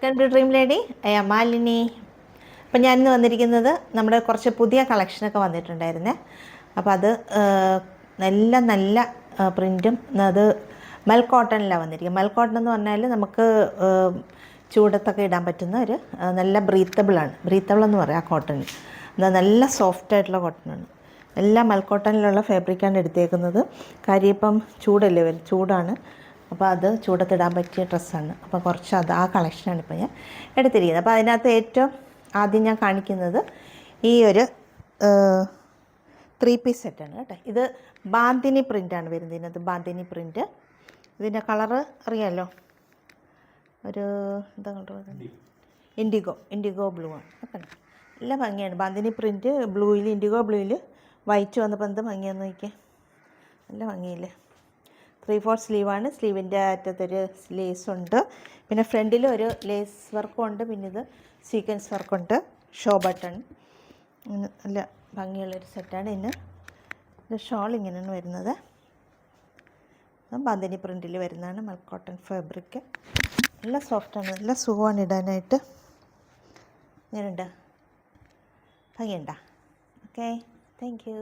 Welcome to dream lady. Malini. അപ്പം ഞാനിന്ന് വന്നിരിക്കുന്നത് നമ്മുടെ കുറച്ച് പുതിയ കളക്ഷനൊക്കെ വന്നിട്ടുണ്ടായിരുന്നേ. അപ്പോൾ അത് നല്ല നല്ല പ്രിൻറ്റും അത് മൽ കോട്ടണിലാണ് വന്നിരിക്കുന്നത്. മൽ കോട്ടൺ എന്ന് പറഞ്ഞാൽ നമുക്ക് ചൂടത്തൊക്കെ ഇടാൻ പറ്റുന്ന ഒരു നല്ല ബ്രീത്തബിളാണ്. ബ്രീത്തബിൾ എന്ന് പറയാം ആ കോട്ടൺ. നല്ല സോഫ്റ്റായിട്ടുള്ള കോട്ടണാണ്. എല്ലാം മൽ കോട്ടണിലുള്ള ഫാബ്രിക്കാണ് എടുത്തേക്കുന്നത്. കാര്യം ഇപ്പം ചൂടല്ലേ വരും, ചൂടാണ്. അപ്പോൾ അത് ചൂടത്തിടാൻ പറ്റിയ ഡ്രസ്സാണ്. അപ്പോൾ കുറച്ച് ആ കളക്ഷനാണ് ഇപ്പോൾ ഞാൻ എടുത്തിരിക്കുന്നത്. അപ്പോൾ അതിനകത്ത് ഏറ്റവും ആദ്യം ഞാൻ കാണിക്കുന്നത് ഈ ഒരു 3 പീസ് സെറ്റാണ് കേട്ടോ. ഇത് ബാന്തിനി പ്രിൻ്റാണ് വരുന്നത്. ഇതിനകത്ത് ബാന്തിനി പ്രിൻ്റ്. ഇതിൻ്റെ കളറ് അറിയാമല്ലോ, ഒരു എന്താ കളർ, ഇൻഡിഗോ ബ്ലൂ ആണ്. ഓക്കെ, നല്ല ഭംഗിയാണ്. ബാന്തിനി പ്രിൻ്റ് ബ്ലൂയിൽ, ഇൻഡിഗോ ബ്ലൂയിൽ വൈറ്റ് വന്നപ്പോൾ എന്ത് ഭംഗിയാന്ന് നോക്കിയാൽ, നല്ല ഭംഗിയില്ലേ. 3/4 സ്ലീവാണ്. സ്ലീവിൻ്റെ അറ്റത്തൊരു ലേസുണ്ട്. പിന്നെ ഫ്രണ്ടിൽ ഒരു ലേസ് വർക്കും ഉണ്ട്. പിന്നെ ഇത് സീക്വൻസ് വർക്കുണ്ട്. Show button. നല്ല ഭംഗിയുള്ളൊരു സെറ്റാണ്. ഇതിൻ്റെ ഷോൾ ഇങ്ങനെയാണ് വരുന്നത്. ബാന്തിനി പ്രിൻറ്റിൽ വരുന്നതാണ്. മൽ കോട്ടൺ ഫാബ്രിക്. നല്ല സോഫ്റ്റാണ്, നല്ല സുഖമാണ് ഇടാനായിട്ട്. ഇങ്ങനെയുണ്ട്, ഭംഗിയുണ്ടോ? Okay, thank you.